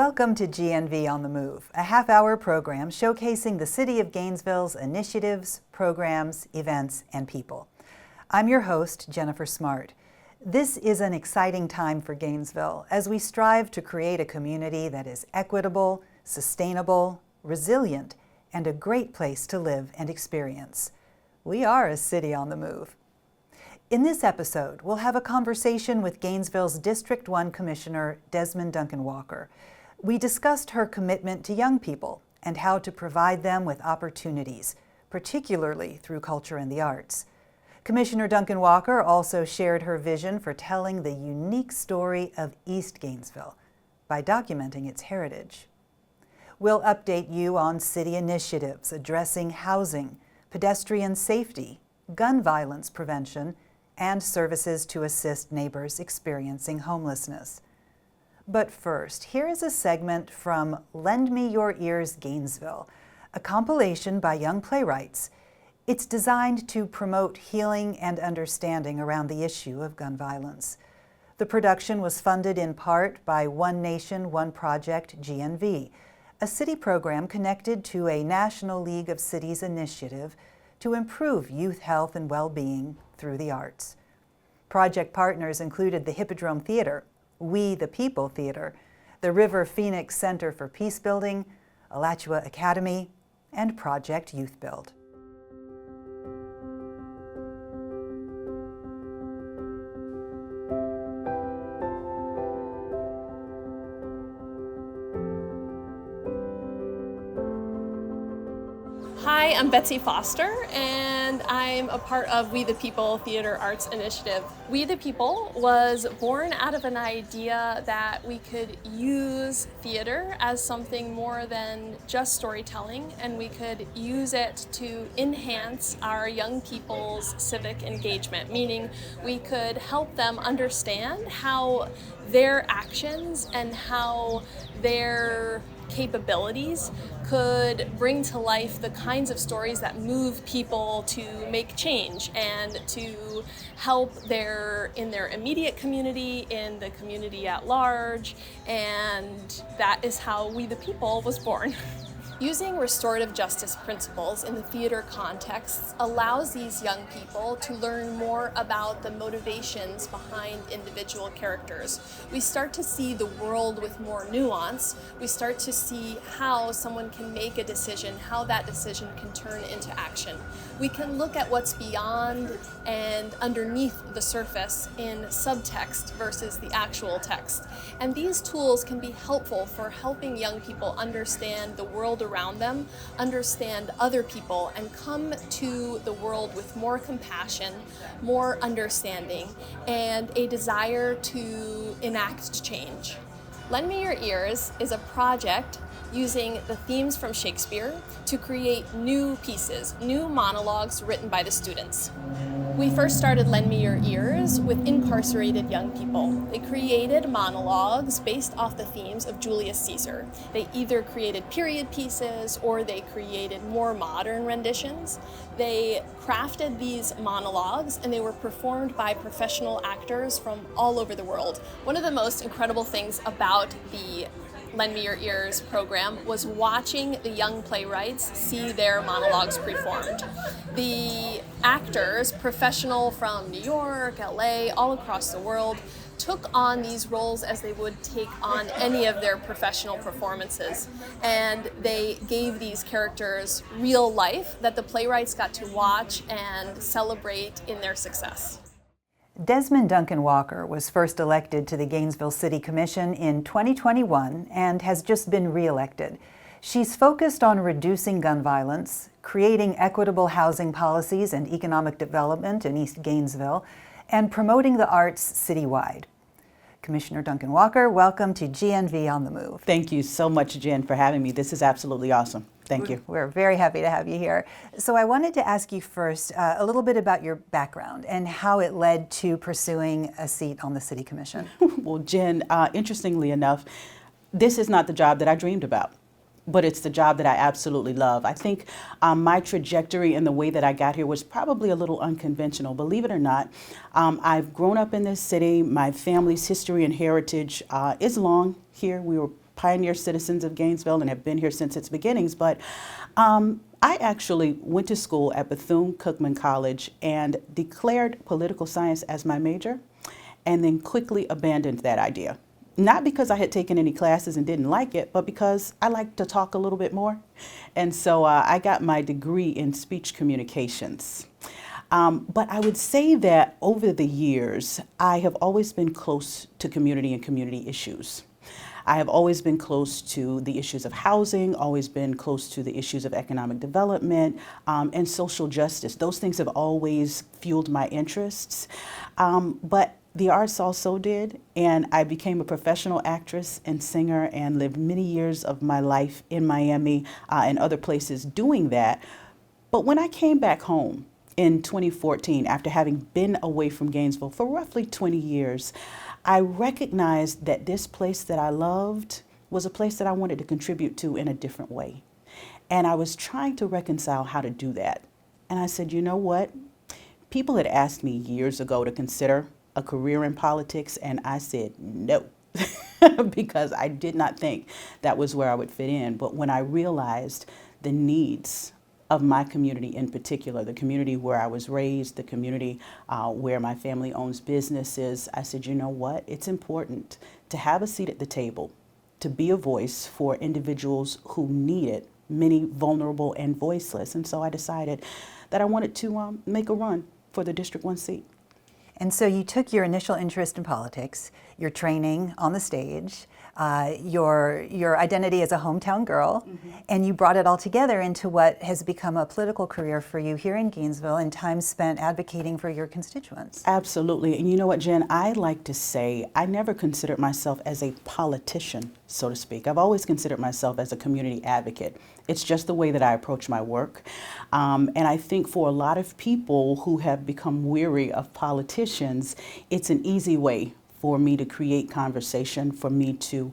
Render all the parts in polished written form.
Welcome to GNV On The Move, a half-hour program showcasing the City of Gainesville's initiatives, programs, events, and people. I'm your host, Jennifer Smart. This is an exciting time for Gainesville as we strive to create a community that is equitable, sustainable, resilient, and a great place to live and experience. We are a city on the move. In this episode, we'll have a conversation with Gainesville's District 1 Commissioner, Desmon Duncan-Walker. We discussed her commitment to young people and how to provide them with opportunities, particularly through culture and the arts. Commissioner Duncan-Walker also shared her vision for telling the unique story of East Gainesville by documenting its heritage. We'll update you on city initiatives addressing housing, pedestrian safety, gun violence prevention, and services to assist neighbors experiencing homelessness. But first, here is a segment from Lend Me Your Ears Gainesville, a compilation by young playwrights. It's designed to promote healing and understanding around the issue of gun violence. The production was funded in part by One Nation, One Project, GNV, a city program connected to a National League of Cities initiative to improve youth health and well-being through the arts. Project partners included the Hippodrome Theater, We the People Theater, the River Phoenix Center for Peace Building, Alachua Academy, and Project Youth Build. Hi, I'm Betsy Foster, and I'm a part of We the People Theater Arts Initiative. We the People was born out of an idea that we could use theater as something more than just storytelling, and we could use it to enhance our young people's civic engagement, meaning we could help them understand how their actions and how their capabilities could bring to life the kinds of stories that move people to make change and to help in their immediate community, in the community at large, and that is how We the People was born. Using restorative justice principles in the theater context allows these young people to learn more about the motivations behind individual characters. We start to see the world with more nuance. We start to see how someone can make a decision, how that decision can turn into action. We can look at what's beyond and underneath the surface in subtext versus the actual text. And these tools can be helpful for helping young people understand the world around them, understand other people, and come to the world with more compassion, more understanding, and a desire to enact change. Lend Me Your Ears is a project using the themes from Shakespeare to create new pieces, new monologues written by the students. We first started Lend Me Your Ears with incarcerated young people. They created monologues based off the themes of Julius Caesar. They either created period pieces or they created more modern renditions. They crafted these monologues and they were performed by professional actors from all over the world. One of the most incredible things about the Lend Me Your Ears program was watching the young playwrights see their monologues performed. The actors, professional from New York, LA, all across the world, took on these roles as they would take on any of their professional performances. And they gave these characters real life that the playwrights got to watch and celebrate in their success. Desmon Duncan-Walker was first elected to the Gainesville City Commission in 2021 and has just been re-elected. She's focused on reducing gun violence, creating equitable housing policies and economic development in East Gainesville, and promoting the arts citywide. Commissioner Duncan-Walker, welcome to GNV On The Move. Thank you so much, Jen, for having me. This is absolutely awesome. Thank you. We're very happy to have you here. So I wanted to ask you first a little bit about your background and how it led to pursuing a seat on the City Commission. Well, Jen, interestingly enough, this is not the job that I dreamed about, but it's the job that I absolutely love. I think my trajectory and the way that I got here was probably a little unconventional. Believe it or not, I've grown up in this city. My family's history and heritage is long here. We were pioneer citizens of Gainesville and have been here since its beginnings. But I actually went to school at Bethune-Cookman College and declared political science as my major, and then quickly abandoned that idea. Not because I had taken any classes and didn't like it, but because I like to talk a little bit more. And so I got my degree in speech communications. But I would say that over the years, I have always been close to community and community issues. I have always been close to the issues of housing, always been close to the issues of economic development and social justice. Those things have always fueled my interests. But the arts also did, and I became a professional actress and singer and lived many years of my life in Miami and other places doing that. But when I came back home in 2014, after having been away from Gainesville for roughly 20 years, I recognized that this place that I loved was a place that I wanted to contribute to in a different way. And I was trying to reconcile how to do that. And I said, you know what? People had asked me years ago to consider a career in politics, and I said no, because I did not think that was where I would fit in. But when I realized the needs of my community in particular, the community where I was raised, the community where my family owns businesses, I said, you know what? It's important to have a seat at the table, to be a voice for individuals who need it, many vulnerable and voiceless. And so I decided that I wanted to make a run for the District 1 seat. And so you took your initial interest in politics, your training on the stage, your identity as a hometown girl, and you brought it all together into what has become a political career for you here in Gainesville and time spent advocating for your constituents. Absolutely. And you know what, Jen, I like to say I never considered myself as a politician, so to speak. I've always considered myself as a community advocate. It's just the way that I approach my work. And I think for a lot of people who have become weary of politicians, it's an easy way for me to create conversation, for me to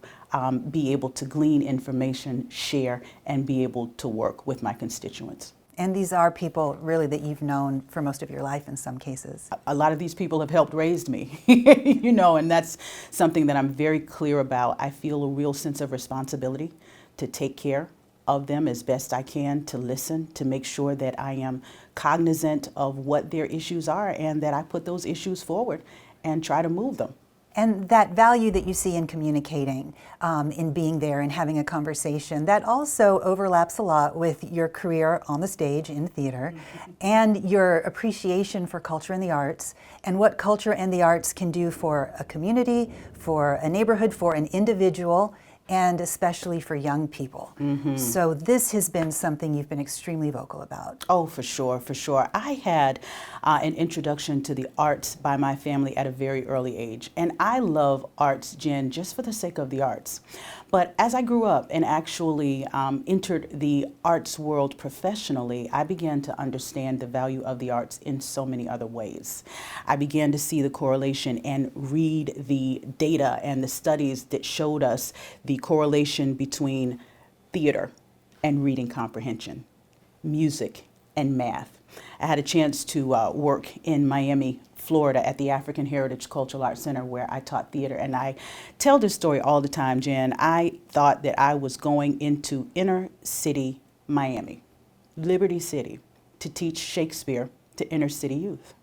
be able to glean information, share, and be able to work with my constituents. And these are people really that you've known for most of your life in some cases. A lot of these people have helped raise me, you know, and that's something that I'm very clear about. I feel a real sense of responsibility to take care of them as best I can, to listen, to make sure that I am cognizant of what their issues are and that I put those issues forward and try to move them. And that value that you see in communicating, in being there and having a conversation, that also overlaps a lot with your career on the stage in theater and your appreciation for culture and the arts and what culture and the arts can do for a community, for a neighborhood, for an individual, and especially for young people. So this has been something you've been extremely vocal about. Oh, for sure, for sure. I had an introduction to the arts by my family at a very early age. And I love arts, Jen, just for the sake of the arts. But as I grew up and actually entered the arts world professionally, I began to understand the value of the arts in so many other ways. I began to see the correlation and read the data and the studies that showed us the correlation between theater and reading comprehension, music and math. I had a chance to work in Miami, Florida at the African Heritage Cultural Arts Center where I taught theater. And I tell this story all the time, Jen. I thought that I was going into inner city Miami, Liberty City, to teach Shakespeare to inner city youth.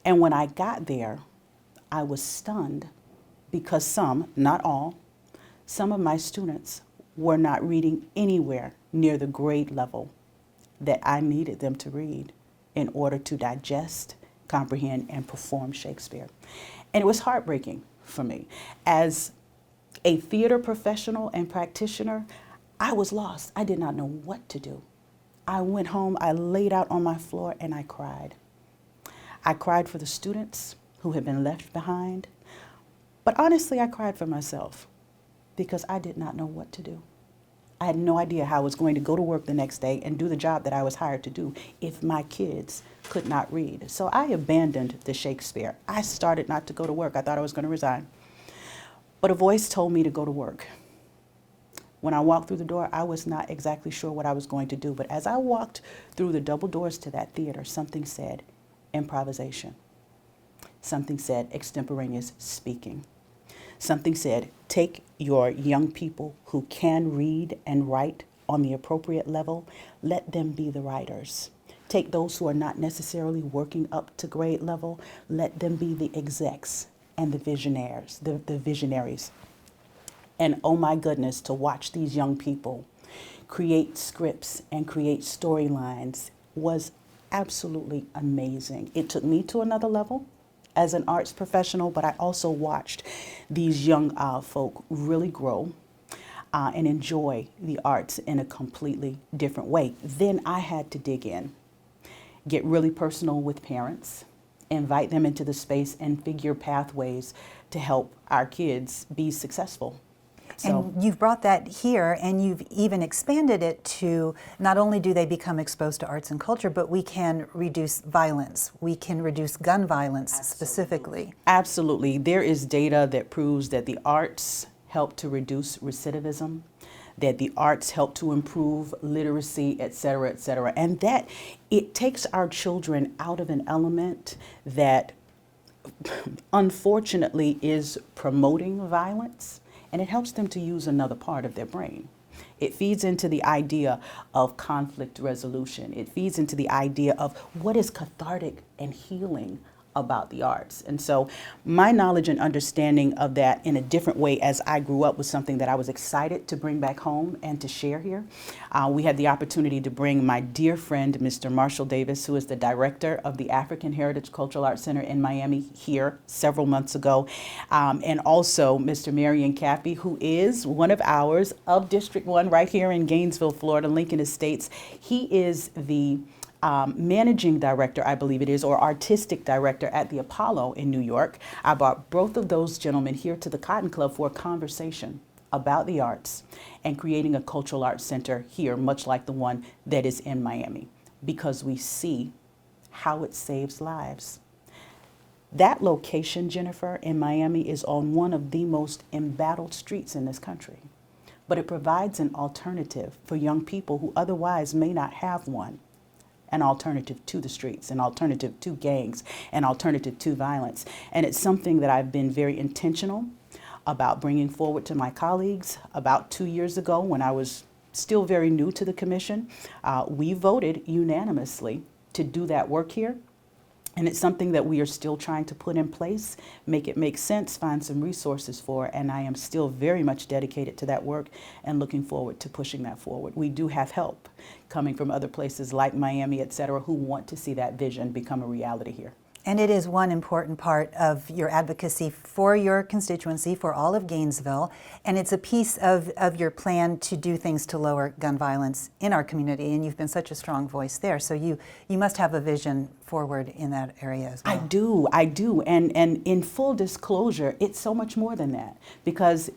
And when I got there, I was stunned because some, not all, some of my students were not reading anywhere near the grade level that I needed them to read in order to digest, comprehend, and perform Shakespeare. And it was heartbreaking for me. As a theater professional and practitioner, I was lost. I did not know what to do. I went home, I laid out on my floor, and I cried. I cried for the students who had been left behind, but honestly, I cried for myself because I did not know what to do. I had no idea how I was going to go to work the next day and do the job that I was hired to do if my kids could not read. So I abandoned the Shakespeare. I started not to go to work. I thought I was going to resign. But a voice told me to go to work. When I walked through the door, I was not exactly sure what I was going to do. But as I walked through the double doors to that theater, something said improvisation. Something said extemporaneous speaking. something said, take your young people who can read and write on the appropriate level, let them be the writers. Take those who are not necessarily working up to grade level, let them be the execs and the visionaries, the visionaries. And oh my goodness, to watch these young people create scripts and create storylines was absolutely amazing. It took me to another level as an arts professional, but I also watched these young folk really grow and enjoy the arts in a completely different way. Then I had to dig in, get really personal with parents, invite them into the space and figure pathways to help our kids be successful. So, and you've brought that here, and you've even expanded it to not only do they become exposed to arts and culture, but we can reduce violence. We can reduce gun violence specifically. Absolutely. There is data that proves that the arts help to reduce recidivism, that the arts help to improve literacy, et cetera, and that it takes our children out of an element that unfortunately is promoting violence, and it helps them to use another part of their brain. It feeds into the idea of conflict resolution. It feeds into the idea of what is cathartic and healing about the arts. And so my knowledge and understanding of that in a different way as I grew up was something that I was excited to bring back home and to share here. We had the opportunity to bring my dear friend, Mr. Marshall Davis, who is the director of the African Heritage Cultural Arts Center in Miami here several months ago. And also Mr. Marion Cappy, who is one of ours of District 1 right here in Gainesville, Florida, Lincoln Estates. He is the managing director, I believe it is, or artistic director at the Apollo in New York. I brought both of those gentlemen here to the Cotton Club for a conversation about the arts and creating a cultural arts center here, much like the one that is in Miami, because we see how it saves lives. That location, Jennifer, in Miami is on one of the most embattled streets in this country, but it provides an alternative for young people who otherwise may not have one. An alternative to the streets, an alternative to gangs, an alternative to violence. And it's something that I've been very intentional about bringing forward to my colleagues. About 2 years ago, when I was still very new to the commission, we voted unanimously to do that work here. And it's something that we are still trying to put in place, make it make sense, find some resources for, and I am still very much dedicated to that work and looking forward to pushing that forward. We do have help coming from other places like Miami, et cetera, who want to see that vision become a reality here. And it is one important part of your advocacy for your constituency, for all of Gainesville, and it's a piece of your plan to do things to lower gun violence in our community, and you've been such a strong voice there. So you must have a vision forward in that area as well. I do, and in full disclosure, it's so much more than that, because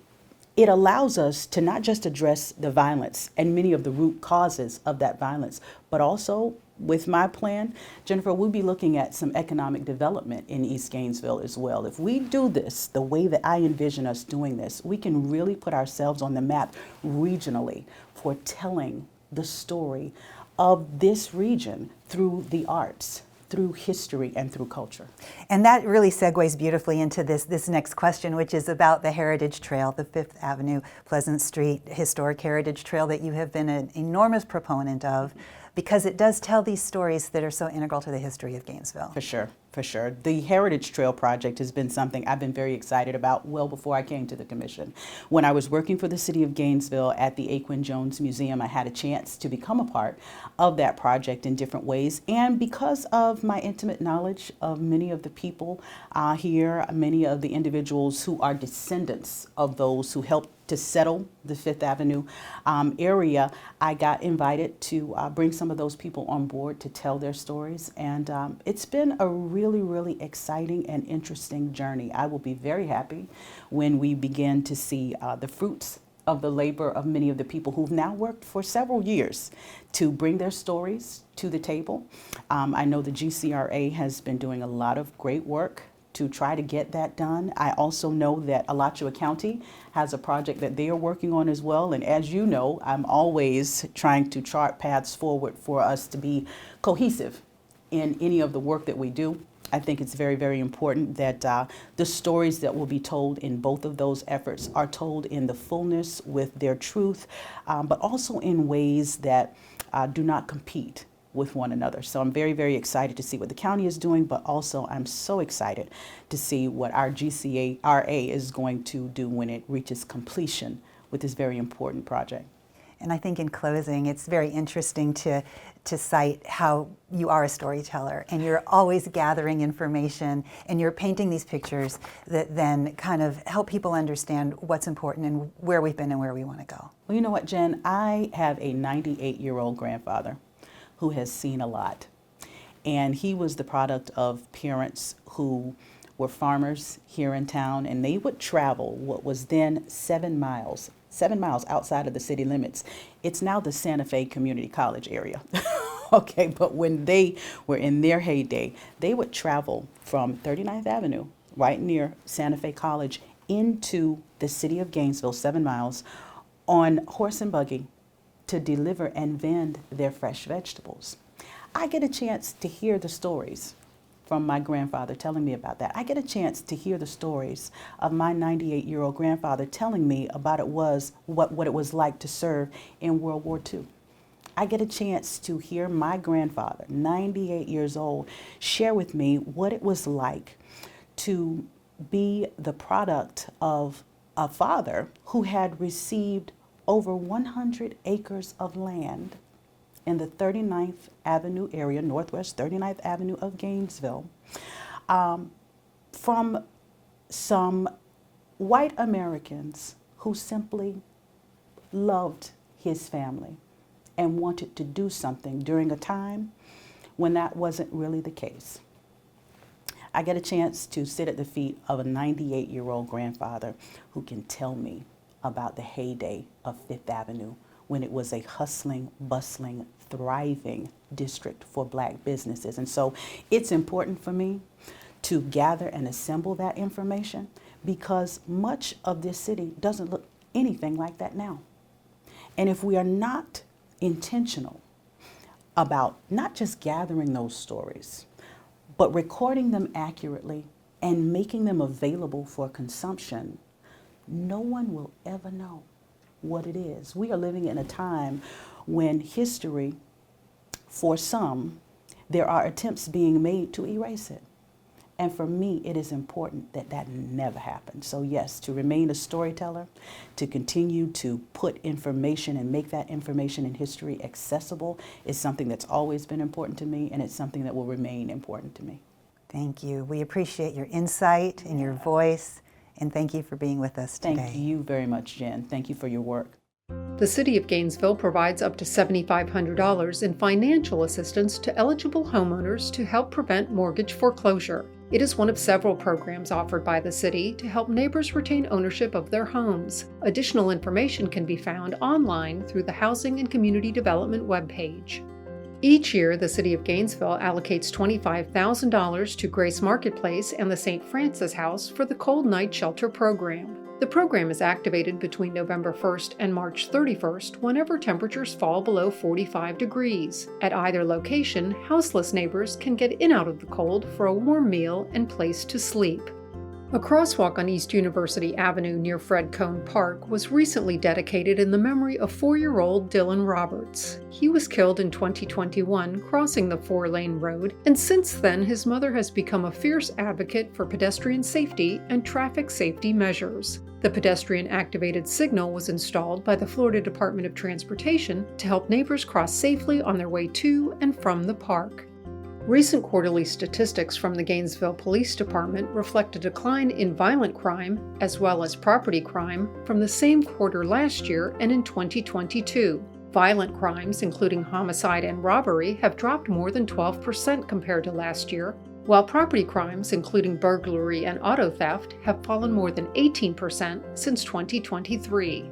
it allows us to not just address the violence and many of the root causes of that violence, but also with my plan, Jennifer, we'll be looking at some economic development in East Gainesville as well. If we do this the way that I envision us doing this, we can really put ourselves on the map regionally for telling the story of this region through the arts, through history, and through culture. And that really segues beautifully into this next question, which is about the Heritage Trail, the Fifth Avenue, Pleasant Street Historic Heritage Trail that you have been an enormous proponent of, because it does tell these stories that are so integral to the history of Gainesville. For sure, for sure. The Heritage Trail project has been something I've been very excited about well before I came to the commission. When I was working for the City of Gainesville at the Aquin Jones Museum, I had a chance to become a part of that project in different ways. And because of my intimate knowledge of many of the people here, many of the individuals who are descendants of those who helped to settle the Fifth Avenue area, I got invited to bring some of those people on board to tell their stories. And it's been a really, really exciting and interesting journey. I will be very happy when we begin to see the fruits of the labor of many of the people who've now worked for several years to bring their stories to the table. I know the GCRA has been doing a lot of great work to try to get that done. I also know that Alachua County has a project that they are working on as well. And as you know, I'm always trying to chart paths forward for us to be cohesive in any of the work that we do. I think it's very, very important that the stories that will be told in both of those efforts are told in the fullness with their truth, but also in ways that do not compete with one another. So I'm very, very excited to see what the county is doing, but also I'm so excited to see what our GCRA is going to do when it reaches completion with this very important project. And I think in closing, it's very interesting to cite how you are a storyteller and you're always gathering information and you're painting these pictures that then kind of help people understand what's important and where we've been and where we want to go. Well, you know what, Jen? I have a 98-year-old grandfather who has seen a lot. And he was the product of parents who were farmers here in town, and they would travel what was then 7 miles outside of the city limits. It's now the Santa Fe Community College area. Okay, but when they were in their heyday, they would travel from 39th Avenue, right near Santa Fe College, into the city of Gainesville, 7 miles, on horse and buggy to deliver and vend their fresh vegetables. I get a chance to hear the stories from my grandfather telling me about that. I get a chance to hear the stories of my 98-year-old grandfather telling me about what it was like to serve in World War II. I get a chance to hear my grandfather, 98 years old, share with me what it was like to be the product of a father who had received over 100 acres of land in the 39th Avenue area, Northwest 39th Avenue of Gainesville, from some white Americans who simply loved his family and wanted to do something during a time when that wasn't really the case. I get a chance to sit at the feet of a 98-year-old grandfather who can tell me about the heyday of Fifth Avenue when it was a hustling, bustling, thriving district for black businesses. And so it's important for me to gather and assemble that information because much of this city doesn't look anything like that now. And if we are not intentional about not just gathering those stories, but recording them accurately and making them available for consumption, no one will ever know what it is. We are living in a time when history, for some, there are attempts being made to erase it. And for me, it is important that that never happens. So yes, to remain a storyteller, to continue to put information and make that information in history accessible is something that's always been important to me, and it's something that will remain important to me. Thank you. We appreciate your insight and your voice, and thank you for being with us today. Thank you very much, Jen. Thank you for your work. The City of Gainesville provides up to $7,500 in financial assistance to eligible homeowners to help prevent mortgage foreclosure. It is one of several programs offered by the city to help neighbors retain ownership of their homes. Additional information can be found online through the Housing and Community Development webpage. Each year, the City of Gainesville allocates $25,000 to Grace Marketplace and the St. Francis House for the Cold Night Shelter program. The program is activated between November 1st and March 31st whenever temperatures fall below 45 degrees. At either location, houseless neighbors can get in out of the cold for a warm meal and place to sleep. A crosswalk on East University Avenue near Fred Cone Park was recently dedicated in the memory of 4-year-old Dylan Roberts. He was killed in 2021 crossing the 4-lane road, and since then his mother has become a fierce advocate for pedestrian safety and traffic safety measures. The pedestrian-activated signal was installed by the Florida Department of Transportation to help neighbors cross safely on their way to and from the park. Recent quarterly statistics from the Gainesville Police Department reflect a decline in violent crime as well as property crime from the same quarter last year and in 2022. Violent crimes, including homicide and robbery, have dropped more than 12% compared to last year, while property crimes, including burglary and auto theft, have fallen more than 18% since 2023.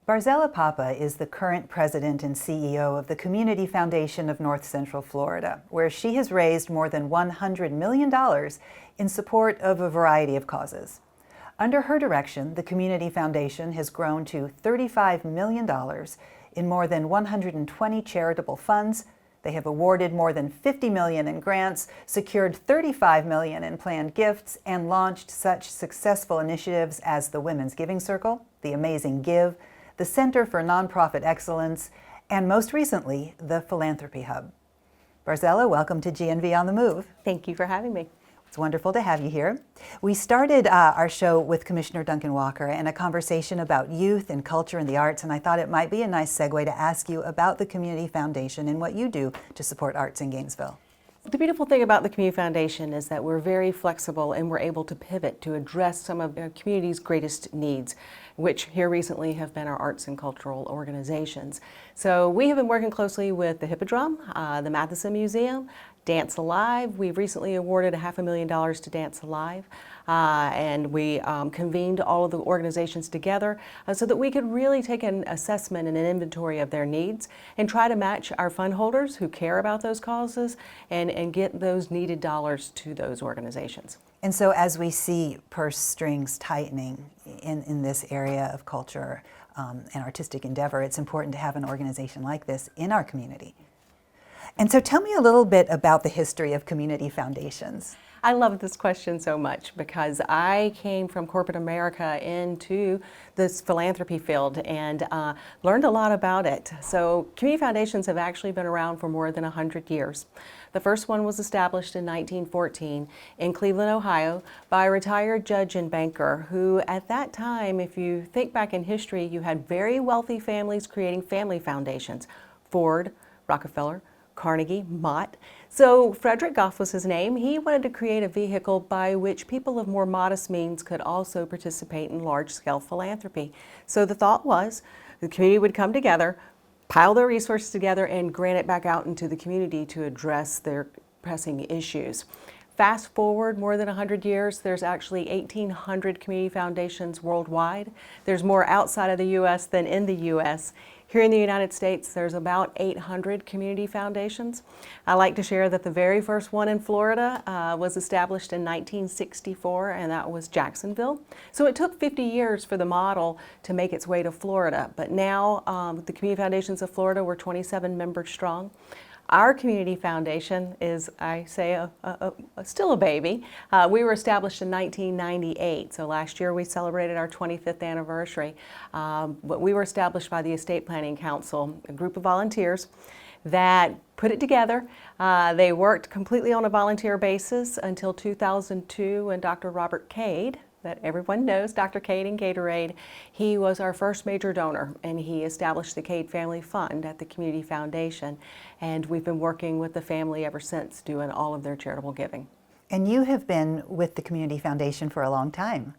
Barzella Papa is the current president and CEO of the Community Foundation of North Central Florida, where she has raised more than $100 million in support of a variety of causes. Under her direction, the Community Foundation has grown to $35 million in more than 120 charitable funds. They have awarded more than $50 million in grants, secured $35 million in planned gifts, and launched such successful initiatives as the Women's Giving Circle, the Amazing Give, the Center for Nonprofit Excellence, and most recently, the Philanthropy Hub. Barzella, welcome to GNV On The Move. Thank you for having me. It's wonderful to have you here. We started our show with Commissioner Duncan-Walker and a conversation about youth and culture and the arts, and I thought it might be a nice segue to ask you about the Community Foundation and what you do to support arts in Gainesville. The beautiful thing about the Community Foundation is that we're very flexible and we're able to pivot to address some of our community's greatest needs, which here recently have been our arts and cultural organizations. So we have been working closely with the Hippodrome, the Matheson Museum, Dance Alive. We've recently awarded $500,000 to Dance Alive, and we convened all of the organizations together so that we could really take an assessment and an inventory of their needs and try to match our fund holders who care about those causes and get those needed dollars to those organizations. And so as we see purse strings tightening in this area of culture and artistic endeavor, it's important to have an organization like this in our community. And so tell me a little bit about the history of community foundations. I love this question so much because I came from corporate America into this philanthropy field and learned a lot about it. So community foundations have actually been around for more than 100 years. The first one was established in 1914 in Cleveland, Ohio by a retired judge and banker who at that time, if you think back in history, you had very wealthy families creating family foundations. Ford, Rockefeller, Carnegie, Mott. So Frederick Goff was his name. He wanted to create a vehicle by which people of more modest means could also participate in large-scale philanthropy. So the thought was the community would come together, pile their resources together, and grant it back out into the community to address their pressing issues. Fast forward more than 100 years, there's actually 1,800 community foundations worldwide. There's more outside of the U.S. than in the U.S. Here in the United States, there's about 800 community foundations. I like to share that the very first one in Florida was established in 1964, and that was Jacksonville. So it took 50 years for the model to make its way to Florida, but now the community foundations of Florida, we're 27 members strong. Our community foundation is, I say, still a baby. We were established in 1998, so last year we celebrated our 25th anniversary. But we were established by the Estate Planning Council, a group of volunteers that put it together. They worked completely on a volunteer basis until 2002 when Dr. Robert Cade, that everyone knows, Dr. Cade and Gatorade, he was our first major donor, and he established the Cade Family Fund at the Community Foundation, and we've been working with the family ever since, doing all of their charitable giving. And you have been with the Community Foundation for a long time.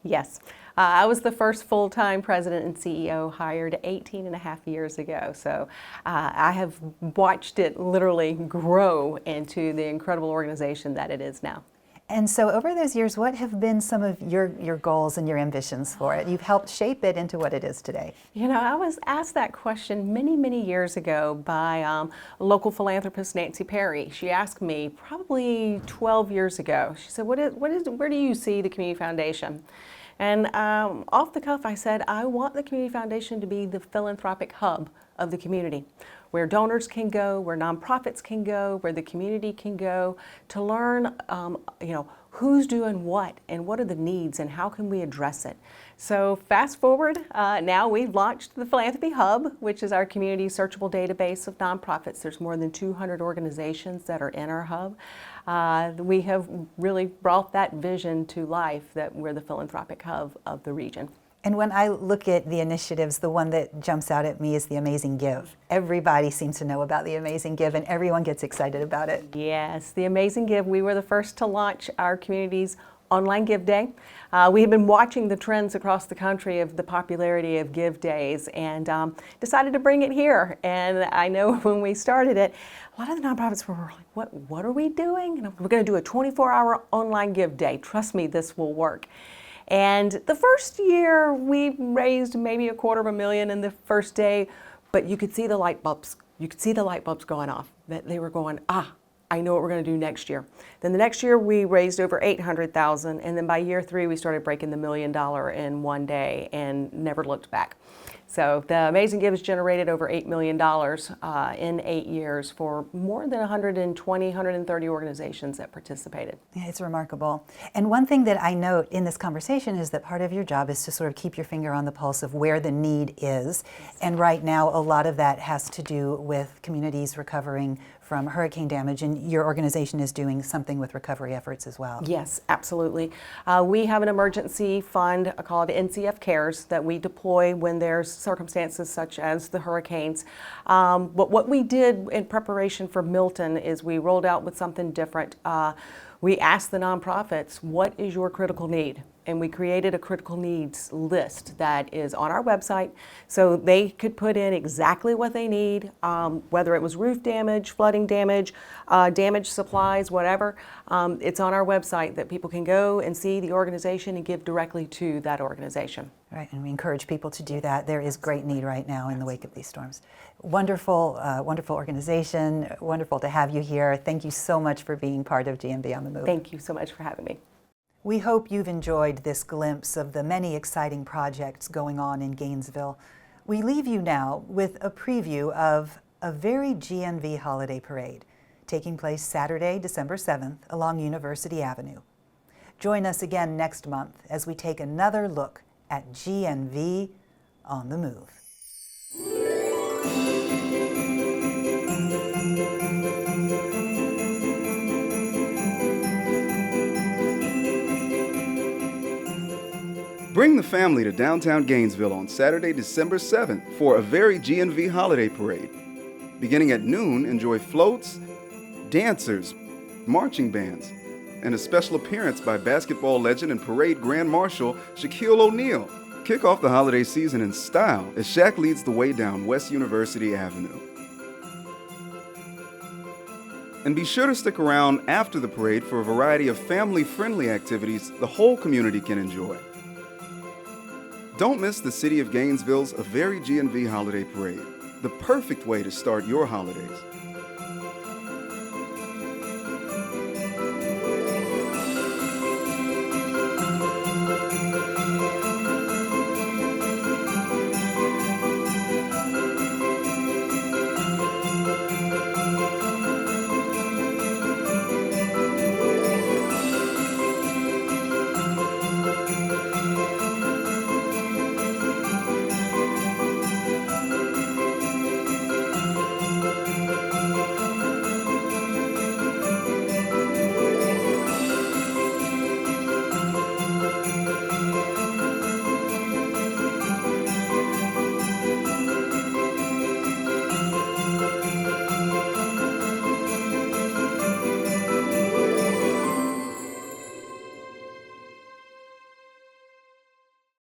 Yes. I was the first full-time president and CEO hired 18 and a half years ago, so I have watched it literally grow into the incredible organization that it is now. And so over those years, what have been some of your goals and your ambitions for it? You've helped shape it into what it is today. You know, I was asked that question many, many years ago by local philanthropist Nancy Perry. She asked me probably 12 years ago. She said, where do you see the Community Foundation? And off the cuff, I said, I want the Community Foundation to be the philanthropic hub of the community, where donors can go, where nonprofits can go, where the community can go to learn, who's doing what and what are the needs and how can we address it. So fast forward, now we've launched the Philanthropy Hub, which is our community searchable database of nonprofits. There's more than 200 organizations that are in our hub. We have really brought that vision to life that we're the philanthropic hub of the region. And when I look at the initiatives, the one that jumps out at me is the Amazing Give. Everybody seems to know about the Amazing Give and everyone gets excited about it. Yes, the Amazing Give. We were the first to launch our community's online Give Day. We have been watching the trends across the country of the popularity of Give Days and decided to bring it here. And I know when we started it, a lot of the nonprofits were like, what are we doing? And we're going to do a 24-hour online Give Day. Trust me, this will work. And the first year we raised maybe $250,000 in the first day, but you could see the light bulbs. You could see the light bulbs going off, that they were going, I know what we're going to do next year. Then the next year we raised over $800,000, and then by year 3 we started breaking the $1 million in one day and never looked back. So the Amazing Give has generated over $8 million in 8 years for more than 120, 130 organizations that participated. Yeah, it's remarkable. And one thing that I note in this conversation is that part of your job is to sort of keep your finger on the pulse of where the need is. And right now, a lot of that has to do with communities recovering from hurricane damage, and your organization is doing something with recovery efforts as well. Yes, absolutely. We have an emergency fund called NCF Cares that we deploy when there's circumstances such as the hurricanes. But what we did in preparation for Milton is we rolled out with something different. We asked the nonprofits, what is your critical need? And we created a critical needs list that is on our website so they could put in exactly what they need, whether it was roof damage, flooding damage, damaged supplies, whatever. It's on our website that people can go and see the organization and give directly to that organization. Right, and we encourage people to do that. There is great need right now in the wake of these storms. Wonderful, wonderful organization. Wonderful to have you here. Thank you so much for being part of GNV On The Move. Thank you so much for having me. We hope you've enjoyed this glimpse of the many exciting projects going on in Gainesville. We leave you now with a preview of a very GNV holiday parade taking place Saturday, December 7th along University Avenue. Join us again next month as we take another look at GNV On The Move. Bring the family to downtown Gainesville on Saturday, December 7th for a very GNV holiday parade. Beginning at noon, enjoy floats, dancers, marching bands, and a special appearance by basketball legend and parade grand marshal Shaquille O'Neal. Kick off the holiday season in style as Shaq leads the way down West University Avenue. And be sure to stick around after the parade for a variety of family-friendly activities the whole community can enjoy. Don't miss the City of Gainesville's A Very GNV Holiday Parade, the perfect way to start your holidays.